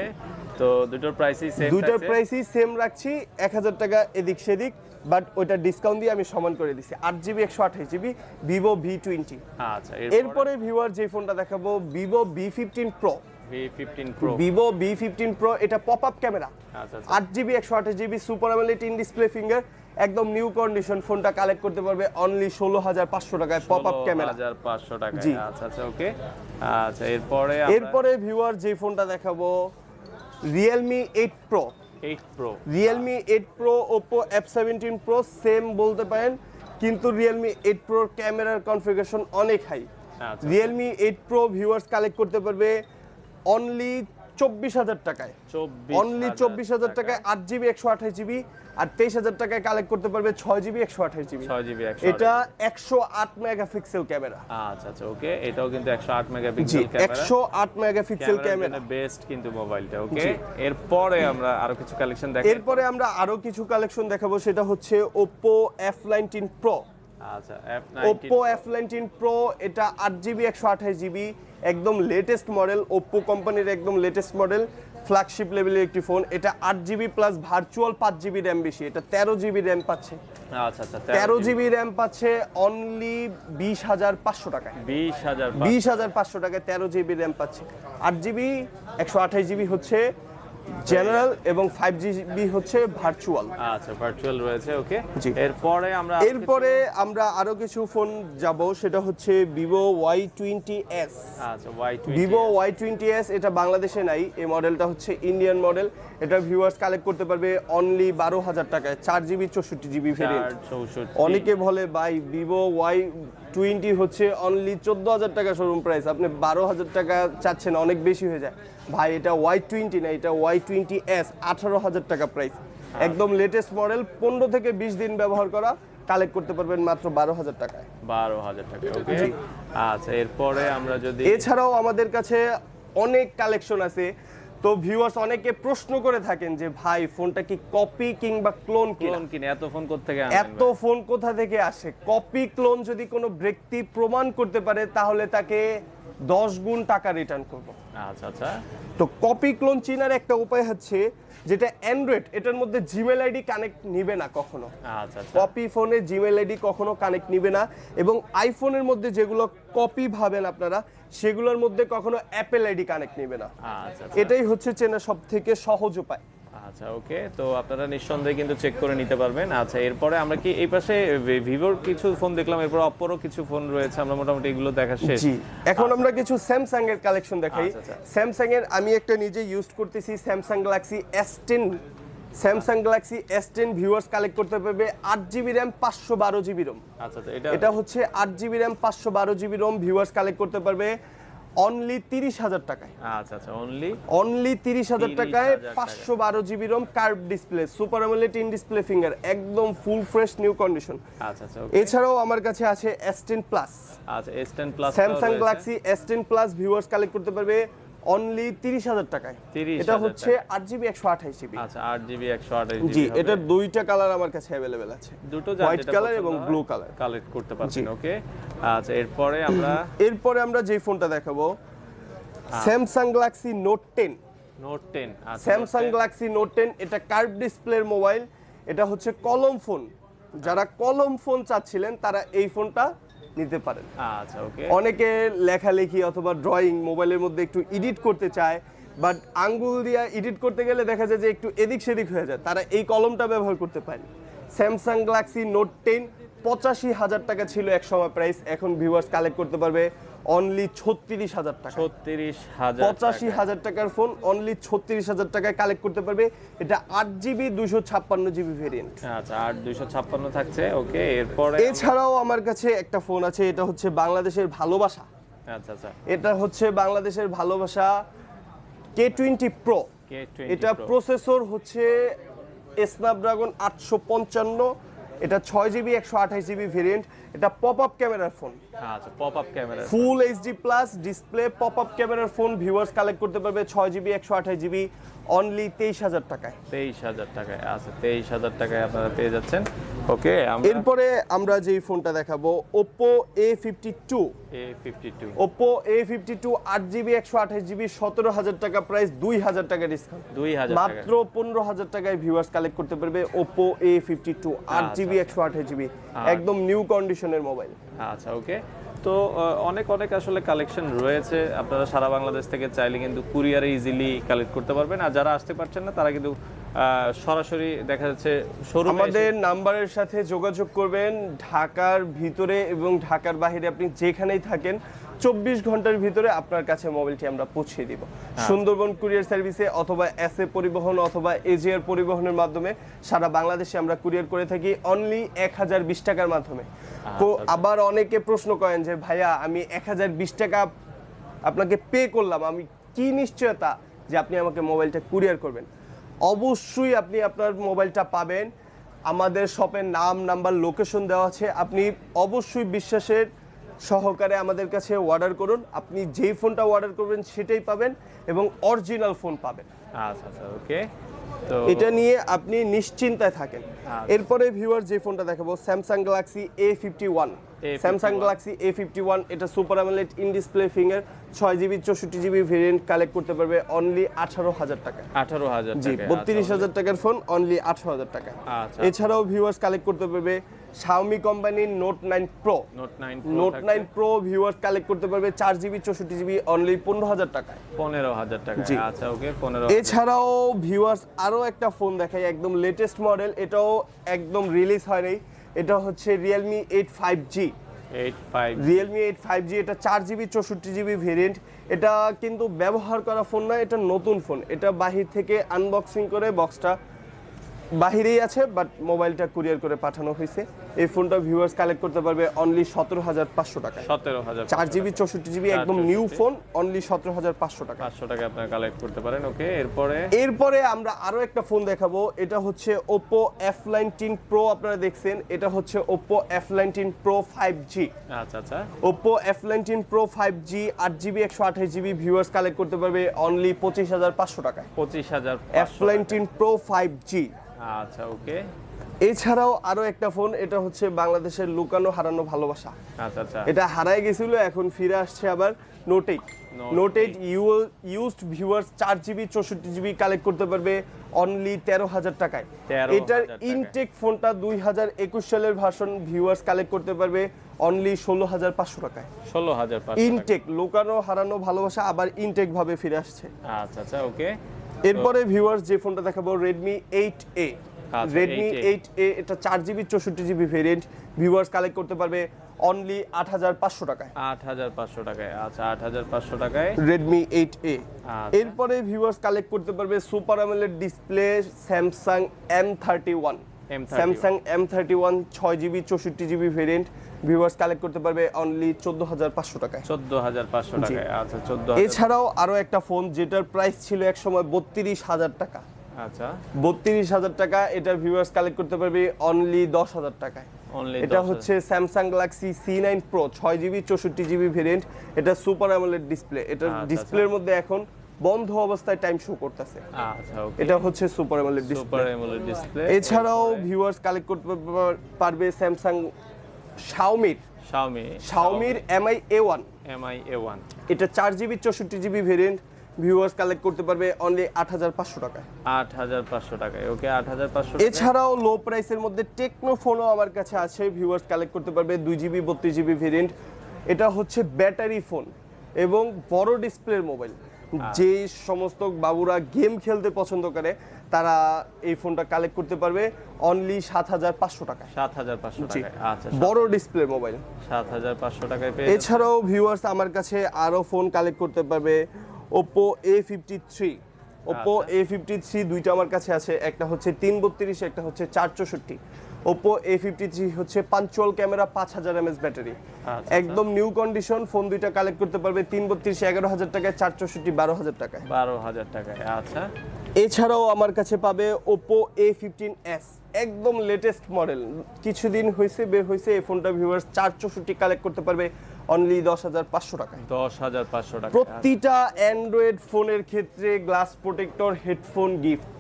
তো দুটোর প্রাইসই সেম, দুইটার প্রাইসই সেম রাখছি, 1,000 টাকা এদিক সেদিক, বাট ওইটা ডিসকাউন্ট দিয়ে আমি সমান করে দিছি। 8GB 128GB Vivo V20। আচ্ছা এরপরে ভিউয়ার যে ফোনটা দেখাবো Vivo V15 Pro। V15 Pro Vivo V15 Pro এটা পপ আপ ক্যামেরা, আচ্ছা আচ্ছা 8GB 128GB super AMOLED in display finger, একদম নিউ কন্ডিশন। ফোনটা কালেক্ট করতে পারবে অনলি 16,500 টাকায় পপ আপ ক্যামেরা। 16,500 টাকা। জি। আচ্ছা আচ্ছা ওকে। আচ্ছা এরপরে ভিউয়ার যে ফোনটা দেখাবো Realme 8 Pro। 8 Pro Realme 8 Pro Oppo F17 Pro same বলতে পারেন, কিন্তু Realme 8 Pro ক্যামেরার কনফিগারেশন অনেক হাই। আচ্ছা Realme 8 Pro ভিউয়ার্স কালেক্ট করতে পারবে অনলি 24,000 টাকায়, অনলি 24,000 টাকায় 8GB 128GB, আর 23,000 টাকায় কালেক্ট করতে পারবে 6GB 128GB। 6GB এটা 108 মেগাপিক্সেল ক্যামেরা। আচ্ছা আচ্ছা ওকে, এটাও কিন্তু 108 জি megapixel camera, 108 megapixel camera, best কিন্তু মোবাইলটা। ওকে এরপরে আমরা আরো কিছু কালেকশন দেখাবো। এরপরে আমরা আরো কিছু কালেকশন দেখাবো, সেটা হচ্ছে Oppo F19 Pro। আচ্ছা Oppo F19 Pro এটা 8GB 128GB একদম লেটেস্ট মডেল, Oppo কোম্পানির একদম লেটেস্ট মডেল, ফ্ল্যাগশিপ লেভেলের একটি ফোন। এটা 8GB plus virtual 5GB RAM বেশি, এটা 13GB র্যাম পাচ্ছে। আচ্ছা আচ্ছা 13GB র্যাম পাচ্ছে অনলি 20,500 টাকায়। 20,500 টাকায় 13GB র্যাম পাচ্ছে। 8GB 128GB হচ্ছে জেনারেল এবং 5GB হচ্ছে ভার্চুয়াল। আচ্ছা ভার্চুয়াল রয়েছে। ওকে জি। এরপরে আমরা আরো কিছু ফোন যাব, সেটা হচ্ছে Vivo Y20s। আচ্ছা Y20 Vivo Y20s এটা বাংলাদেশে নাই, এই মডেলটা হচ্ছে ইন্ডিয়ান মডেল। এটা ভিউয়ার্স কালেক্ট করতে পারবে অনলি 12,000 টাকায়, 4GB 64GB ভেরিয়েন্ট। 64 অনেকে বলে ভাই Vivo Y20 হচ্ছে অনলি 14,000 টাকা শোরুম প্রাইস, আপনি 12,000 টাকা চাচ্ছেন, অনেক বেশি হয়ে যায়। ভাই এটা Y20 না, এটা Y20s, 18,000 টাকা প্রাইস, একদম লেটেস্ট মডেল, 15 থেকে 20 দিন ব্যবহার করা, কালেক্ট করতে পারবেন মাত্র 12,000 টাকায়। 12,000 টাকা। ওকে আচ্ছা এরপরে আমরা যদি, এছাড়াও আমাদের কাছে অনেক কালেকশন আছে। তো ভিউয়ার্স অনেকে প্রশ্ন করে থাকেন যে ভাই ফোনটা কি কপি কিংবা ক্লোন কিনে এত ফোন কোত্থেকে আনেন? এত ফোন কোথা থেকে আসে? কপি ক্লোন যদি কোনো ব্যক্তি প্রমাণ করতে পারে তাহলে তাকে 10 গুণ টাকা রিটার্ন করব। আচ্ছা আচ্ছা তো কপি ক্লোন চিনার একটা উপায় হচ্ছে, যেটা অ্যান্ড্রয়েড এটার মধ্যে জিমেল আইডি কানেক্ট নিবে না কখনো। আচ্ছা আচ্ছা কপি ফোনে জিমেল আইডি কখনো কানেক্ট নিবে না, এবং আইফোনের মধ্যে যেগুলো কপি ভাবেন আপনারা, সেগুলোর মধ্যে কখনো অ্যাপেল আইডি কানেক্ট নিবে না। আচ্ছা এটাই হচ্ছে চেনা সব থেকে সহজ উপায়। আচ্ছা ওকে, তো আপনারা নিঃসন্দেহে কিন্তু চেক করে নিতে পারবেন। আচ্ছা এরপরে আমরা কি এই পাশে ভিভোর কিছু ফোন দেখলাম, এরপর অপ্পোরও কিছু ফোন রয়েছে, আমরা মোটামুটি এগুলো দেখা শেষ। জি, এখন আমরা কিছু স্যামসাং এর কালেকশন দেখাই। আচ্ছা। স্যামসাং এর আমি একটা নিজে ইউজ করতেছি, Samsung Galaxy S10। Samsung Galaxy S10 viewers collect করতে পারবে 8GB র্যাম 512GB রোম। আচ্ছা এটা হচ্ছে 8GB RAM 512GB Rome, viewers collect করতে পারবে অনলি 30,000 টাকায়। আচ্ছা আচ্ছা অনলি 30,000 টাকায় 512GB ROM, curve display, super AMOLED in display finger, একদম ফুল ফ্রেশ নিউ কন্ডিশন। আচ্ছা আচ্ছা এছাড়াও আমার কাছে আছে S10 প্লাস। আচ্ছা S10 plus, Samsung Galaxy S10 plus viewers collect করতে পারবে অনলি 30,000 টাকায়। 30,000 এটা হচ্ছে 8GB 128GB। আচ্ছা 8GB 128GB জি, এটার দুইটা কালার আমার কাছে अवेलेबल আছে, দুটো, হোয়াইট কালার এবং ব্লু কালার, কালেক্ট করতে পারছেন। ওকে আচ্ছা এরপরে আমরা যে ফোনটা দেখাবো স্যামসাং গ্যালাক্সি নোট 10। নোট 10 আচ্ছা স্যামসাং গ্যালাক্সি নোট 10 এটা কার্ভ ডিসপ্লের মোবাইল, এটা হচ্ছে কলম ফোন। যারা কলম ফোন চাচ্ছিলেন তারা এই ফোনটা নিতে পারেন। আচ্ছা ওকে। অনেকে লেখালেখি অথবা ড্রয়িং মোবাইলের মধ্যে একটু এডিট করতে চায়, বাট আঙ্গুল দিয়ে এডিট করতে গেলে দেখা যায় যে একটু এদিক সেদিক হয়ে যায়, তারা এই কলমটা ব্যবহার করতে পারেন। স্যামসাং গ্যালাক্সি নোট 10 85,000 টাকা ছিল এক সময় প্রাইস, এখন ভিউয়ার্স কালেক্ট করতে পারবে অনলি 36,000 টাকা। 36,000, 85,000 টাকার ফোন অনলি 36,000 টাকায় কালেক্ট করতে পারবে। এটা 8GB 256GB ভেরিয়েন্ট। আচ্ছা 8 256 থাকছে ওকে। এরপরে এছাড়াও আমার কাছে একটা ফোন আছে, এটা হচ্ছে বাংলাদেশের ভালোবাসা। আচ্ছা আচ্ছা এটা হচ্ছে বাংলাদেশের ভালোবাসা K20 Pro। K20 এটা Pro। প্রসেসর হচ্ছে স্ন্যাপড্রাগন 855, এটা 6GB 128GB ভেরিয়েন্ট। এটা পপ আপ ক্যামেরার ফোন, আচ্ছা pop up camera, full HD plus display pop up ক্যামেরার ফোন। ভিউয়ার্স কালেক্ট করতে পারবে 6GB 128GB অনলি 23,000 টাকায়। 23,000 টাকায়। আচ্ছা 23,000 টাকায় আপনারা পেয়ে যাচ্ছেন ওকে। এরপরে আমরা যেই ফোনটা দেখাবো Oppo A52। A52 Oppo A52 8GB 128GB 17,000 টাকা প্রাইস, 2,000 টাকা ডিসকাউন্ট, 2,000 টাকা, মাত্র 15,000 টাকায় ভিউয়ার্স কালেক্ট করতে পারবে Oppo A52 8GB 128GB, একদম নিউ কন্ডিশনের মোবাইল। আচ্ছা ওকে। তো অনেক অনেক আসলে কালেকশন রয়েছে, আপনারা সারা বাংলাদেশ থেকে চাইলে কিন্তু কুরিয়ারে ইজিলি কালেক্ট করতে পারবেন। আর যারা আসতে পারছেন না তারা কিন্তু সরাসরি দেখা যাচ্ছে শোরুমে আমাদের নাম্বারের সাথে যোগাযোগ করবেন। ঢাকার ভিতরে এবং ঢাকার বাইরে আপনি যেখানেই থাকেন 24 ঘন্টার ভিতরে আপনার কাছে মোবাইলটি আমরা পৌঁছে দিব। সুন্দরবন কুরিয়ার সার্ভিসে অথবা এসএ পরিবহন অথবা এজিআর পরিবহনের মাধ্যমে সারা বাংলাদেশে আমরা কুরিয়ার করে থাকি অনলি 1020 টাকার মাধ্যমে। তো আবার অনেকে প্রশ্ন করেন যে ভাইয়া আমি 1020 টাকা আপনাকে পে করলাম, আমি কি নিশ্চয়তা যে আপনি আমাকে মোবাইলটা কুরিয়ার করবেন? অবশ্যই আপনি আপনার মোবাইলটা পাবেন। আমাদের শপের নাম, নাম্বার, লোকেশন দেওয়া আছে। আপনি অবশ্যই বিশ্বাসের সহকারে আমাদের কাছে অর্ডার করুন। আপনি যেই ফোনটা অর্ডার করবেন সেটাই পাবেন এবং অরিজিনাল ফোন পাবেন। আচ্ছা আচ্ছা ওকে। তো এটা নিয়ে আপনি নিশ্চিন্তায় থাকেন। এরপরে ভিউয়ার যে ফোনটা দেখাবো Samsung Galaxy A51। Samsung Galaxy A51 এটা super AMOLED in display finger 6GB 64GB variant collect করতে পারবে অনলি 18,000 টাকা। 18,000 জি, টাকা, 32,000 টাকার ফোন অনলি 18,000 টাকা। আচ্ছা। এছাড়াও ভিউয়ার্স কালেক্ট করতে পারবে Xiaomi কোম্পানির note 9 Pro। Note 9 Pro viewers collect করতে পারবে 4GB 64GB অনলি 15,000 টাকায়। 15,000 টাকা। জি। আচ্ছা ওকে 15। এছাড়াও ভিউয়ার্স আরো একটা ফোন দেখাই, একদম লেটেস্ট মডেল, এটাও একদম রিলিজ হয়নি। এটা হচ্ছে Realme 8 5G। 85 Realme 8 5G এটা 4GB 64GB ভেরিয়েন্ট। এটা কিন্তু ব্যবহার করা ফোন না, এটা নতুন ফোন। এটা বাহির থেকে আনবক্সিং করে বক্সটা বাহিরেই আছে, বাট মোবাইলটা কুরিয়ার করে পাঠানো হয়েছে। এই ফোনটা ভিউয়ার্স কালেক্ট করতে পারবে অনলি 17,500 টাকায়। 17,000 4GB 64GB একদম নিউ ফোন অনলি 17,500 টাকা। 500 টাকা আপনারা কালেক্ট করতে পারেন ওকে। এরপরে আমরা আরো একটা ফোন দেখাবো, এটা হচ্ছে Oppo F19 Pro। আপনারা দেখছেন, এটা হচ্ছে Oppo F19 Pro 5G। আচ্ছা আচ্ছা Oppo F19 Pro 5G 8GB 128GB viewers collect করতে পারবে অনলি 25,500 টাকায়। 25,000 F19 Pro 5G। আচ্ছা ওকে। এছাড়াও আরো একটা ফোন, এটা হচ্ছে বাংলাদেশের লুকানো হারানো ভালোবাসা। আচ্ছা আচ্ছা এটা হারায় গেছিল, এখন ফিরে আসছে আবার Note 8। Note 8 used viewers 4GB 64GB collect করতে পারবে অনলি 13,000 টাকায়। 13,000 এটার টাকায়। ইনটেক ফোনটা 2021 সালের ভার্সন ভিউয়ার্স কালেক্ট করতে পারবে অনলি 16,500 টাকায়। 16,500 ইনটেক লুকানো হারানো ভালোবাসা আবার ইনটেক ভাবে ফিরে আসছে। আচ্ছা আচ্ছা ওকে। এরপরে ভিউয়ার্স যে ফোনটা দেখাবো Redmi 8A। আচ্ছা, Redmi 8A এটা 4GB 64GB variant viewers collect করতে পারবে অনলি 8,500 টাকায়। 8,500 টাকায়। আচ্ছা 8,500 টাকায় Redmi 8A। আচ্ছা। এরপরে ভিউয়ার্স কালেক্ট করতে পারবে super AMOLED display Samsung M31। Samsung M31 6GB 64GB variant viewers collect করতে পারবে অনলি 14,500 টাকায়। 14,500 টাকায়। আচ্ছা 14,000। এছাড়াও আরো একটা ফোন যেটার প্রাইস ছিল এক সময় 32,000 টাকা। আচ্ছা 32,000 টাকা, এটার ভিউয়ার্স কালেক্ট করতে পারবে অনলি 10,000 টাকায়। অনলি এটা হচ্ছে Samsung Galaxy C9 Pro 6GB 64GB variant. এটা সুপার অ্যামোলেড ডিসপ্লে। এটা ডিসপ্লের মধ্যে এখন বন্ধ অবস্থায় টাইম শো করতেছে। আচ্ছা ওকে। এটা হচ্ছে super AMOLED super display. AMOLED display. এছাড়াও ভিউয়ার্স কালেক্ট করতে পারবে Samsung Xiaomi MI A1। MI A1 এটা 4GB 64GB variant viewers collect করতে পারবে অনলি 8,500 টাকায়। 8,500 টাকায়, ওকে 8,500 এছাড়াও লো প্রাইসের মধ্যে টেকনো ফোনও আমার কাছে আছে, ভিউয়ার্স কালেক্ট করতে পারবে 2GB 32GB ভেরিয়েন্ট। এটা হচ্ছে ব্যাটারি ফোন এবং বড় ডিসপ্লের মোবাইল। যে সমস্ত বাবুরা গেম খেলতে পছন্দ করে তারা এই ফোনটা কালেক্ট করতে পারবে অনলি 7,500 টাকায়। 7,500 টাকায়, আচ্ছা বড় ডিসপ্লে মোবাইল 7,500 টাকায় পেয়ে এছাড়াও ভিউয়ার্স আমার কাছে আরো ফোন কালেক্ট করতে পারবে Oppo A53। Oppo A53 দুইটা আমার কাছে আছে, একটা হচ্ছে 332, একটা হচ্ছে 464। Oppo A53 হচ্ছে পাঞ্চুয়াল ক্যামেরা, 5000 mAh ব্যাটারি, একদম নিউ কন্ডিশন। ফোন দুইটা কালেক্ট করতে পারবে 332 11,000 টাকায়, 464 12,000 টাকায়। 12,000 টাকায়, আচ্ছা। এছাড়াও আমার কাছে পাবে Oppo A15s, একদম লেটেস্ট মডেল, কিছুদিন হয়েছে বের হয়েছে এই ফোনটা। ভিউয়ার্স 464 কালেক্ট করতে পারবে অনলি 10,500 টাকায়। 10,500 টাকা। প্রতিটা অ্যান্ড্রয়েড ফোনের ক্ষেত্রে গ্লাস প্রোটেক্টর, হেডফোন গিফট,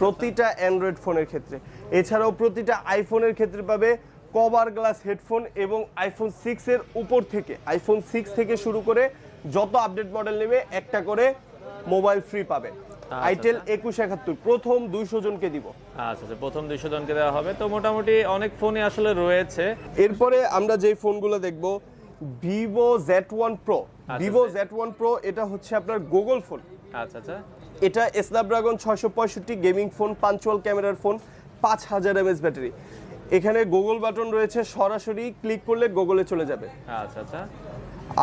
প্রতিটা অ্যান্ড্রয়েড ফোনের ক্ষেত্রে। এছাড়াও প্রতিটা আইফোনের ক্ষেত্রে পাবে কভার গ্লাস হেডফোন এবং আইফোন 6 এর উপর থেকে, আইফোন 6 থেকে শুরু করে যত আপডেট মডেল নেবে একটা করে মোবাইল ফ্রি পাবে। আইটেল 2171 প্রথম 200 জনকে দিব। আচ্ছা, প্রথম 200 জনকে দেওয়া হবে। তো মোটামুটি অনেক ফোনই আসলে রয়েছে। এরপরে আমরা যেই ফোনগুলো দেখব Vivo Z1 Pro। Vivo Z1 Pro এটা হচ্ছে আপনার গুগল ফোন। আচ্ছা। এটা স্ন্যাপড্রাগন 665 গেমিং ফোন, পাঞ্চুয়াল ক্যামেরার ফোন, 5000 mAh ব্যাটারি। এখানে গুগল বাটন রয়েছে, সরাসরি ক্লিক করলে গুগলে চলে যাবে। আচ্ছা।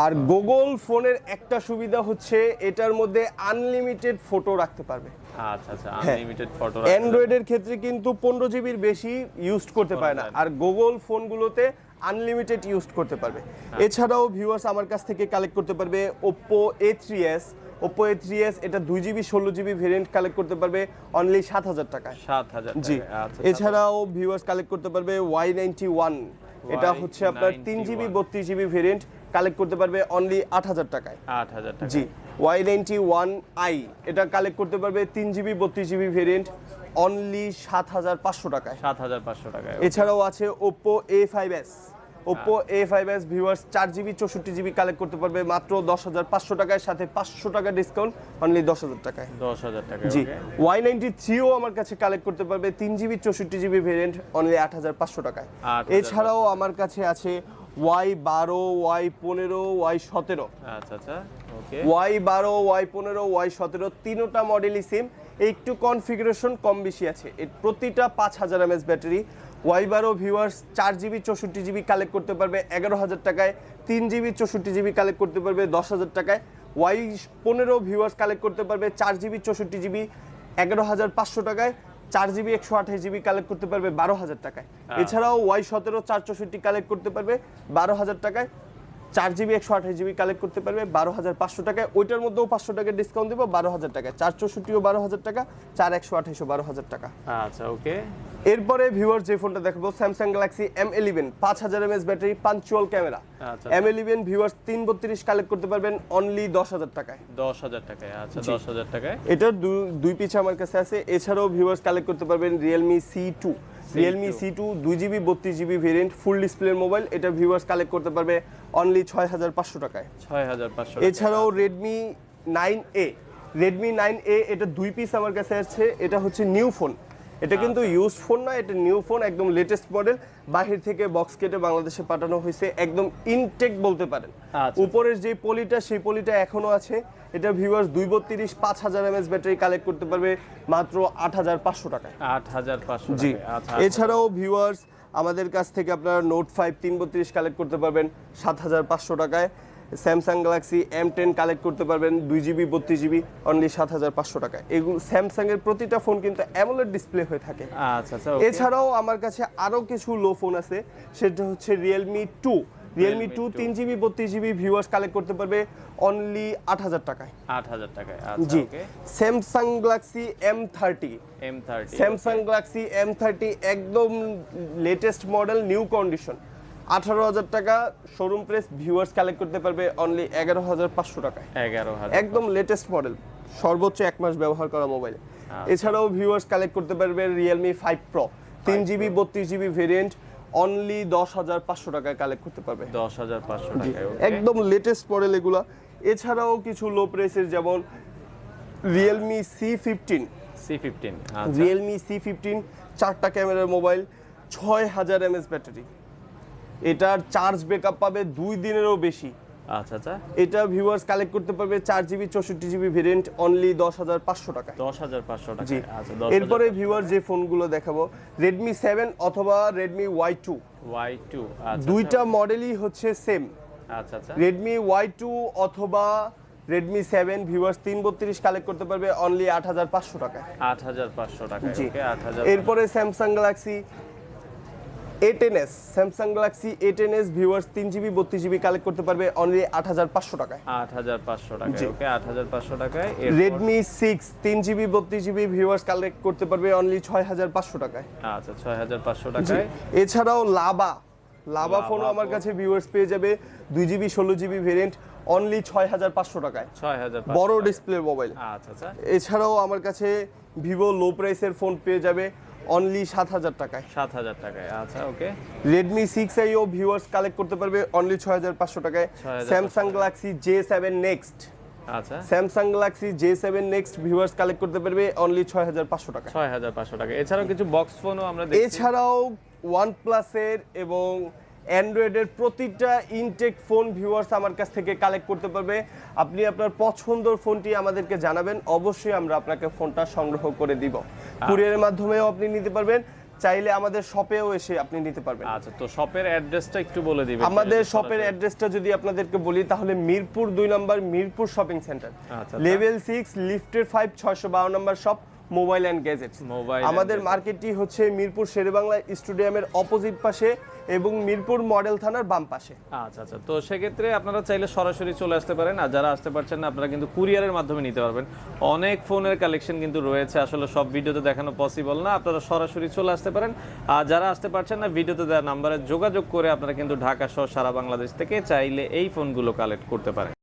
আর গুগল ফোনের একটা সুবিধা হচ্ছে এটার মধ্যে আনলিমিটেড ফটো রাখতে পারবে। আচ্ছা, আনলিমিটেড ফটো। অ্যান্ড্রয়েডের ক্ষেত্রে কিন্তু 15 জিবির বেশি ইউজ করতে পারে না, আর গুগল ফোনগুলোতে আনলিমিটেড ইউজ করতে পারবে। এছাড়াও ভিউয়ার্স আমার কাছ থেকে কালেক্ট করতে পারবে Oppo A3s। Oppo A3s এটা 2GB 16GB ভেরিয়েন্ট কালেক্ট করতে পারবে অনলি 7,000 টাকায়। 7,000 জি। আচ্ছা। এছাড়াও ভিউয়ার্স কালেক্ট করতে পারবে Y91। এটা হচ্ছে আপনার 3GB 32GB ভেরিয়েন্ট কালেক্ট করতে পারবে অনলি 8,000 টাকায়। 8,000 টাকা। জি। Y91i এটা কালেক্ট করতে পারবে 3GB 32GB ভেরিয়েন্ট অনলি 7,500 টাকায়। 7,500 টাকায়। এছাড়াও আছে Oppo A5s। Oppo A5s viewers 4GB 64GB collect করতে পারবে মাত্র 10,500 টাকায়, সাথে 500 টাকা ডিসকাউন্ট অনলি 10,000 টাকায়। 10,000 টাকা। জি। Y93ও আমার কাছে কালেক্ট করতে পারবে 3GB 64GB ভেরিয়েন্ট অনলি 8,500 টাকায়। এছাড়াও আমার কাছে আছে Y12, Y15, Y17। আচ্ছা, ওকে। Y12, Y15, Y17 তিনটা মডেলই সেম, একটু কনফিগারেশন কম বেশি আছে। এর প্রতিটা 5000 mAh battery. Y12 viewers 4GB 64GB collect করতে পারবে 11,000 টাকায়, 3GB 64GB কালেক্ট করতে পারবে 10,000 টাকায়। Y15 ভিউয়ার্স কালেক্ট করতে পারবে 4GB 64GB 11,500 টাকায়, 4GB 128GB কালেক্ট করতে পারবে 12,000 টাকায়। এছাড়াও Y17 464 কালেক্ট করতে পারবে 12,000 টাকায়, 4GB 128GB কালেক্ট করতে পারবে 12,500 টাকায়। ওইটার মধ্যেও 500 টাকা ডিসকাউন্ট দেবো 12,000 টাকায়। 464ও 12,000 টাকা, 4128ও 12,000 টাকা। আচ্ছা, ওকে। এরপরে ভিউয়ার যে ফোনটা দেখাবো Samsung Galaxy M11 5000 mAh battery, punctual camera. M11 viewers 332 collect করতে পারবেন অনলি 10,000 টাকায়। 10,000 টাকায়, আচ্ছা 10,000 টাকায়। এটার দুই পিস আমার কাছে আছে। এছাড়াও ভিউয়ার্স কালেক্ট করতে পারবেন Realme C2। Realme C2 2GB 32GB variant, ফুল ডিসপ্লের মোবাইল। এটা ভিউয়ার্স কালেক্ট করতে পারবে অনলি 6,500 টাকায়। 6,500। এছাড়াও Redmi 9A। Redmi 9A এটা দুই পিস আমার কাছে আছে। এটা হচ্ছে নিউ ফোন, এটা কিন্তু ইউজ ফোন না, এটা নিউ ফোন, একদম লেটেস্ট মডেল। বাহির থেকে বক্স কেটে বাংলাদেশে পাঠানো হয়েছে, একদম ইনটেক বলতে পারেন। উপরের যে পলিটা সেই পলিটা এখনো আছে। এটা ভিউয়ার্স 232 5000 mAh ব্যাটারি কালেক্ট করতে পারবে মাত্র 8,500 টাকায়। 8,500 জি। আচ্ছা। এছাড়াও ভিউয়ার্স আমাদের কাছ থেকে আপনারা নোট 5 332 কালেক্ট করতে পারবেন 7,500 টাকায়। স্যামসাং গ্যালাক্সি M10 কালেক্ট করতে পারবেন 2GB 32GB অনলি 7,500 টাকায়। এগুলো স্যামসাং এর প্রতিটা ফোন কিন্তু অ্যামোলেড ডিসপ্লে হয়ে থাকে। আচ্ছা। এছাড়াও আমার কাছে আরো কিছু লো ফোন আছে, সেটা হচ্ছে Realme 2। Realme 2 3GB 32GB viewers collect করতে পারবে অনলি 8,000 টাকায়। 8,000 টাকায়, আচ্ছা। জি। Samsung Galaxy M30। Samsung Galaxy M30 একদম লেটেস্ট মডেল, নিউ কন্ডিশন, 18,000 টাকা শোরুম প্রাইস। ভিউয়ার্স কালেক্ট করতে পারবে অনলি 11,500 টাকায়। 11,000 একদম লেটেস্ট মডেল, সর্বোচ্চ 1 মাস ব্যবহার করা মোবাইল। এছাড়াও ভিউয়ার্স কালেক্ট করতে পারবে Realme 5 Pro 3GB 32GB variant only 10,500 টাকায় কালেক্ট করতে পারবে। 10,500 টাকায়, একদম লেটেস্ট মডেল এগুলা। এছাড়াও কিছু লো প্রাইসের যেমন Realme C15, C15 Realme C15 4টা ক্যামেরার মোবাইল, 6000 mAh ব্যাটারি। এটার চার্জ ব্যাকআপ পাবে 2 দিনেরও বেশি। আচ্ছা আচ্ছা, এটা ভিউয়ার্স কালেক্ট করতে পারবে 4GB 64GB ভেরিয়েন্ট অনলি 10,500 টাকায়। 10,500 টাকা। জি। আচ্ছা, এরপরে ভিউয়ার যে ফোনগুলো দেখাবো, Redmi 7 অথবা Redmi Y2, Y2। আচ্ছা দুইটা মডেলই হচ্ছে সেম। আচ্ছা আচ্ছা, Redmi Y2 অথবা Redmi 7 ভিউয়ার্স 332 কালেক্ট করতে পারবে অনলি 8,500 টাকায়। 8,500 টাকা। জি। ওকে, 8,000। এরপরে Samsung Galaxy A10s, Samsung Galaxy A10s viewers 3GB 32GB collect করতে পারবে অনলি 8,500 টাকায়। 8,500 টাকা। জি। ওকে, 8,500 টাকায়। Redmi 6 3GB 32GB viewers collect করতে পারবে অনলি 6,500 টাকায়। আচ্ছা, 6,500 জি। টাকায়। এছাড়াও লাভা ফোনও আমার কাছে ভিউয়ার্স পেয়ে যাবে 2GB 16GB ভেরিয়েন্ট অনলি 6,500 টাকায়, 6,500 বড় ডিসপ্লে মোবাইল। আচ্ছা আচ্ছা, এছাড়াও আমার কাছে ভিভো লো প্রাইসের ফোন পেয়ে যাবে অনলি 7,000 টাকায়। 7,000 টাকায়। আচ্ছা, ওকে। Redmi 6i ভিউয়ার্স কালেক্ট করতে পারবে অনলি 6,500 টাকায়। 6,500 Samsung Galaxy J7 Next, আচ্ছা, Samsung Galaxy J7 Next viewers collect করতে পারবে অনলি 6,500 টাকায়। 6,500 টাকা। এছাড়াও কিছু বক্স ফোনও আমরা দেখছি। এছাড়াও OnePlus-এর এবং অ্যান্ড্রয়েডের প্রতিটা ইনটেক ফোন ভিউয়ার্স আমার কাছ থেকে কালেক্ট করতে পারবে। আপনি আপনার পছন্দের ফোনটি আমাদেরকে জানাবেন, অবশ্যই আমরা আপনাকে ফোনটা সংগ্রহ করে দিব। কুরিয়ারের মাধ্যমেও আপনি নিতে পারবেন, চাইলে আমাদের শপেও এসে আপনি নিতে পারবেন। আচ্ছা, তো শপের অ্যাড্রেসটা একটু বলে দিবেন। আমাদের শপের অ্যাড্রেসটা যদি আপনাদেরকে বলি তাহলে মিরপুর 2 নম্বর মিরপুর শপিং সেন্টার, আচ্ছা। লেভেল 6 লিফটের 5 652 নম্বর শপ, মোবাইল অ্যান্ড গ্যাজেটস। আমাদের মার্কেটটি হচ্ছে মিরপুর শেরেবাংলা স্টেডিয়ামের অপোজিট পাশে এবং মিরপুর মডেল থানার বাম পাশে। আচ্ছা আচ্ছা, তো সেক্ষেত্রে আপনারা চাইলে সরাসরি চলে আসতে পারেন, আর যারা আসতে পারছেন না আপনারা কিন্তু কুরিয়ারের মাধ্যমে নিতে পারবেন। অনেক ফোনের কালেকশন কিন্তু রয়েছে, আসলে সব ভিডিওতে দেখানো পসিবল না, আপনারা সরাসরি চলে আসতে পারেন। আর যারা আসতে পারছেন না, ভিডিওতে দেওয়া নাম্বারে যোগাযোগ করে আপনারা কিন্তু ঢাকা সহ সারা বাংলাদেশ থেকে চাইলে এই ফোনগুলো কালেক্ট করতে পারেন।